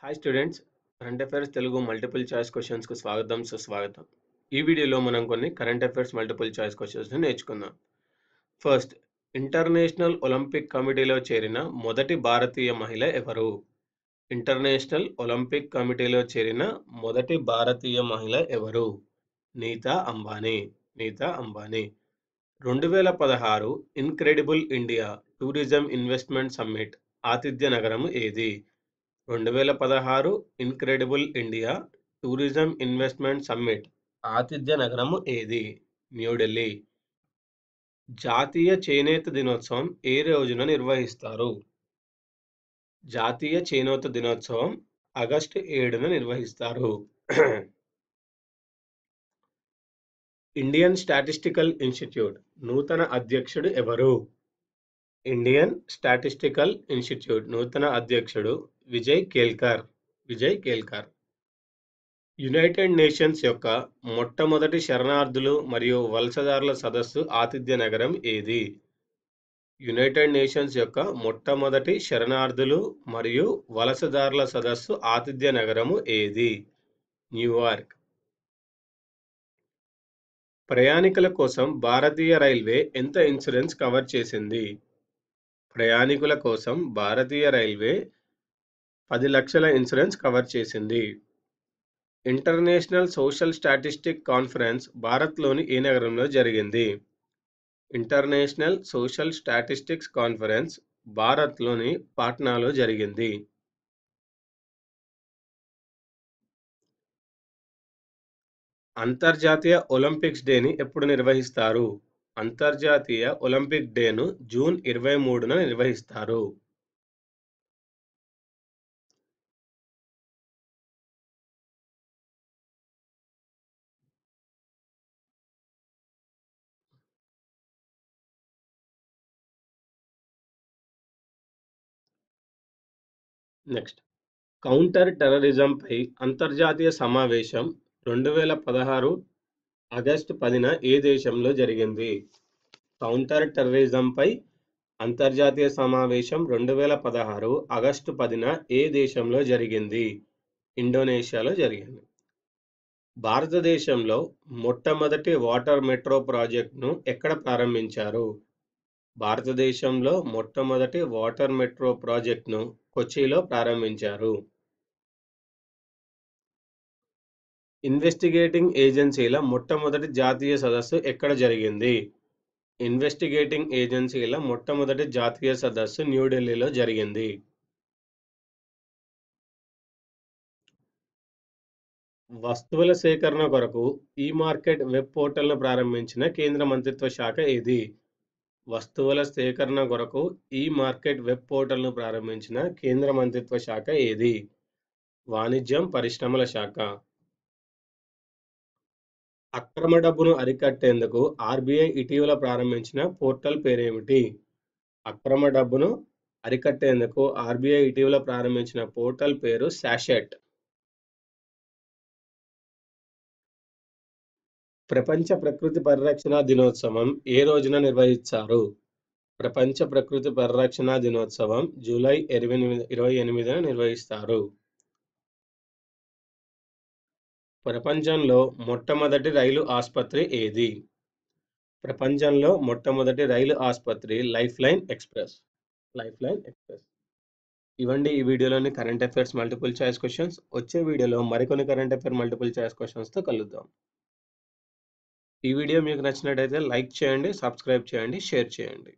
Hi students, current affairs Telugu multiple choice క్వశ్చన్స్‌కు స్వాగతం, సుస్వాగతం. ఈ వీడియోలో మనం కొన్ని కరెంట్ అఫైర్స్ మల్టిపుల్ చాయిస్ క్వశ్చన్స్‌ని నేర్చుకుందాం. ఫస్ట్, ఇంటర్నేషనల్ ఒలింపిక్ కమిటీలో చేరిన మొదటి భారతీయ మహిళ ఎవరు? ఇంటర్నేషనల్ ఒలింపిక్ కమిటీలో చేరిన మొదటి భారతీయ మహిళ ఎవరు? Nita Ambani. Nita Ambani. 2016 incredible India tourism investment summit ఆతిథ్య నగరం ఏది? 2016 incredible India tourism investment summit ఆతిథ్య నగరము ఏది? న్యూఢిల్లీ. జాతీయ చేనేత దినోత్సవం ఏ రోజున నిర్వహిస్తారు? జాతీయ చేనేత దినోత్సవం ఆగస్టు 7న నిర్వహిస్తారు. ఇండియన్ స్టాటిస్టికల్ ఇన్స్టిట్యూట్ నూతన అధ్యక్షుడు ఎవరు? ఇండియన్ స్టాటిస్టికల్ ఇన్స్టిట్యూట్ నూతన అధ్యక్షుడు విజయ్ కేల్కర్. విజయ్ కేల్కర్. యునైటెడ్ నేషన్స్ యొక్క మొట్టమొదటి శరణార్థులు మరియు వలసదారుల సదస్సు ఆతిథ్య నగరం ఏది? యునైటెడ్ నేషన్స్ యొక్క మొట్టమొదటి శరణార్థులు మరియు వలసదారుల సదస్సు ఆతిథ్య నగరము ఏది? న్యూయార్క్. ప్రయాణికుల కోసం భారతీయ రైల్వే ఎంత ఇన్సూరెన్స్ కవర్ చేసింది? ప్రయాణికుల కోసం భారతీయ రైల్వే 10 లక్షల ఇన్సూరెన్స్ కవర్ చేసింది. ఇంటర్నేషనల్ సోషల్ స్టాటిస్టిక్ కాన్ఫరెన్స్ భారత్లోని ఏ నగరంలో జరిగింది? ఇంటర్నేషనల్ సోషల్ స్టాటిస్టిక్స్ కాన్ఫరెన్స్ భారత్లోని పాట్నాలో జరిగింది. అంతర్జాతీయ ఒలింపిక్స్ డేని ఎప్పుడు నిర్వహిస్తారు? అంతర్జాతీయ ఒలింపిక్ డేను జూన్ 23న నిర్వహిస్తారు. నెక్స్ట్, కౌంటర్ టెర్రరిజంపై అంతర్జాతీయ సమావేశం 2016 ఆగస్టు 10న ఏ దేశంలో జరిగింది? కౌంటర్ టెర్రరిజంపై అంతర్జాతీయ సమావేశం 2016 ఆగస్టు 10న ఏ దేశంలో జరిగింది? ఇండోనేషియాలో జరిగింది. భారతదేశంలో మొట్టమొదటి వాటర్ మెట్రో ప్రాజెక్టును ఎక్కడ ప్రారంభించారు? భారతదేశంలో మొట్టమొదటి వాటర్ మెట్రో ప్రాజెక్టును కొచ్చిలో ప్రారంభించారు. ఇన్వెస్టిగేటింగ్ ఏజెన్సీల మొట్టమొదటి జాతీయ సదస్సు ఎక్కడ జరిగింది? ఇన్వెస్టిగేటింగ్ ఏజెన్సీల మొట్టమొదటి జాతీయ సదస్సు న్యూఢిల్లీలో జరిగింది. వస్తువుల సేకరణ కొరకు ఈ-మార్కెట్ వెబ్ పోర్టల్ను ప్రారంభించిన కేంద్ర మంత్రిత్వ శాఖ ఏది? వస్తువుల సేకరణ కొరకు ఈ-మార్కెట్ వెబ్ పోర్టల్ను ప్రారంభించిన కేంద్ర మంత్రిత్వ శాఖ ఏది? వాణిజ్యం పరిశ్రమల శాఖ. అక్రమ డబ్బును అరికట్టేందుకు ఆర్బీఐ ఇటీవల ప్రారంభించిన పోర్టల్ పేరేమిటి? అక్రమ డబ్బును అరికట్టేందుకు ఆర్బీఐ ఇటీవల ప్రారంభించిన పోర్టల్ పేరు శాషెట్. ప్రపంచ ప్రకృతి పరిరక్షణ దినోత్సవం ఏ రోజున నిర్వహిస్తారు? ప్రపంచ ప్రకృతి పరిరక్షణ దినోత్సవం జూలై 28న నిర్వహిస్తారు. ప్రపంచంలో మొట్టమొదటి రైలు ఆసుపత్రి ఏది? ప్రపంచంలో మొట్టమొదటి రైలు ఆసుపత్రి lifeline express. Lifeline express. ఇవండి ఈ వీడియోలోని current affairs multiple choice questions. వచ్చే వీడియోలో మరికొన్ని కరెంట్ అఫైర్ మల్టిపుల్ చాయిస్ క్వశ్చన్స్తో కలుద్దాం. ఈ వీడియో మీకు నచ్చినట్టయితే లైక్ చేయండి, సబ్స్క్రైబ్ చేయండి, షేర్ చేయండి.